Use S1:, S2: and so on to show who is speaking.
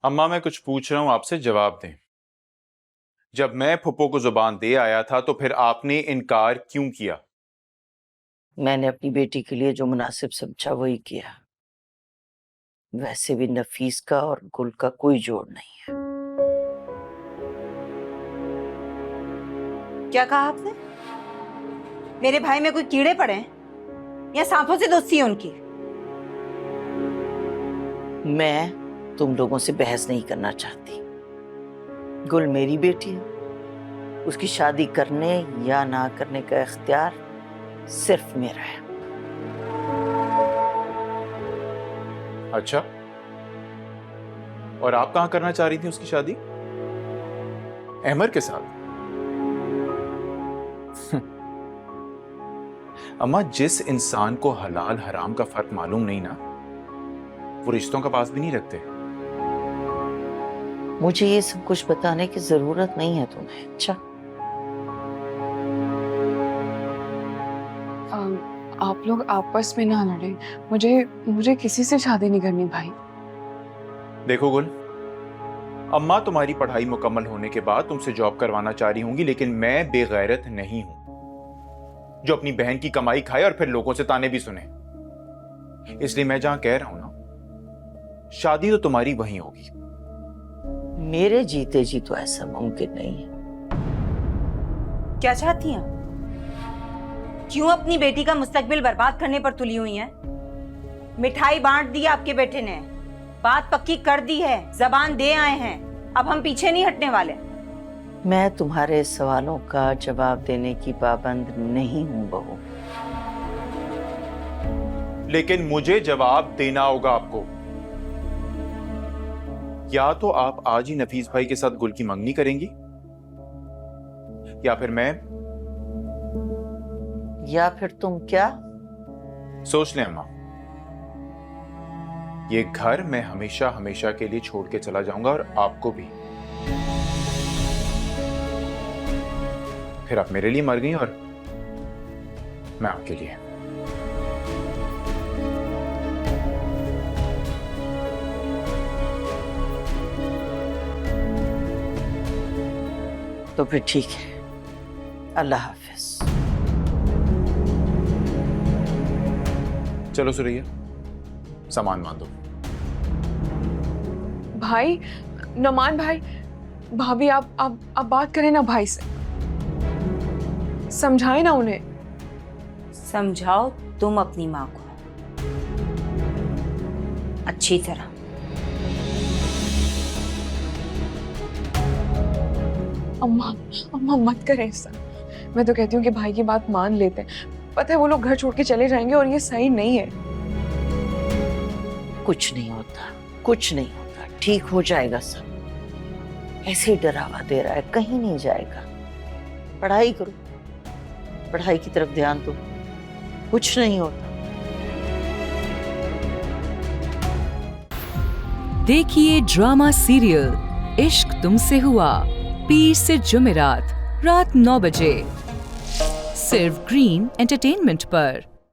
S1: अम्मा मैं कुछ पूछ रहा हूं, आपसे जवाब दें। जब मैं फुप्पो को जुबान दे आया था तो फिर आपने इनकार क्यों किया?
S2: मैंने अपनी बेटी के लिए जो मुनासिब समझा वही किया। वैसे भी नफीस का और गुल का कोई जोड़ नहीं है।
S3: क्या कहा आपने? मेरे भाई में कोई कीड़े पड़े हैं या सांपों से दोस्ती है उनकी?
S2: मैं तुम लोगों से बहस नहीं करना चाहती। गुल मेरी बेटी है, उसकी शादी करने या ना करने का इख्तियार सिर्फ मेरा है।
S1: अच्छा, और आप कहां करना चाह रही थी उसकी शादी? अहमर के साथ? अम्मा, जिस इंसान को हलाल हराम का फर्क मालूम नहीं ना, वो रिश्तों का पास भी नहीं रखते।
S2: मुझे ये सब कुछ बताने की जरूरत नहीं है तुम्हें। अच्छा,
S4: आप लोग आपस में ना लड़े। मुझे किसी से शादी नहीं करनी भाई।
S1: देखो गुल, अम्मा तुम्हारी पढ़ाई मुकम्मल होने के बाद तुमसे जॉब करवाना चाह रही होंगी, लेकिन मैं बेगैरत नहीं हूं जो अपनी बहन की कमाई खाए और फिर लोगों से ताने भी सुने। इसलिए मैं जहां कह रहा हूं ना, शादी तो तुम्हारी वहीं होगी।
S2: मेरे जीते जी तो ऐसा मुमकिन नहीं है।
S3: क्या चाहती हैं? क्यों अपनी बेटी का मुस्तकबिल बर्बाद करने पर तुली हुई हैं? मिठाई बांट दी आपके बेटे ने, बात पक्की कर दी है, जबान दे आए हैं, अब हम पीछे नहीं हटने वाले।
S2: मैं तुम्हारे सवालों का जवाब देने की पाबंद नहीं हूं बहू।
S1: लेकिन मुझे जवाब देना होगा आपको। या तो आप आज ही नफीस भाई के साथ गुल की मंगनी करेंगी, या फिर तुम क्या? सोच लें अम्मा, ये घर मैं हमेशा हमेशा के लिए छोड़ के चला जाऊंगा और आपको भी। फिर आप मेरे लिए मर गई और मैं आपके लिए।
S2: तो फिर ठीक है, अल्लाह हाफिज।
S1: चलो सुरैया, सामान बांधो।
S4: भाई, नमान भाई, भाभी आप बात करें ना भाई से, समझाए ना उन्हें।
S3: समझाओ तुम अपनी माँ को अच्छी तरह।
S4: अम्मा मत करें ऐसा। मैं तो कहती हूँ कि भाई की बात मान लेते हैं। पता है वो लोग घर छोड़ के चले जाएंगे और ये सही नहीं है।
S2: कुछ नहीं होता, कुछ नहीं होता, ठीक हो जाएगा सब। ऐसे ही डरावा दे रहा है, कहीं नहीं जाएगा। पढ़ाई करो, पढ़ाई की तरफ ध्यान दो, कुछ नहीं होता।
S5: देखिए ड्रामा सीरियल इश्क तुमसे हुआ, पीर से जुमेरात रात 9 बजे, सिर्फ ग्रीन एंटरटेनमेंट पर।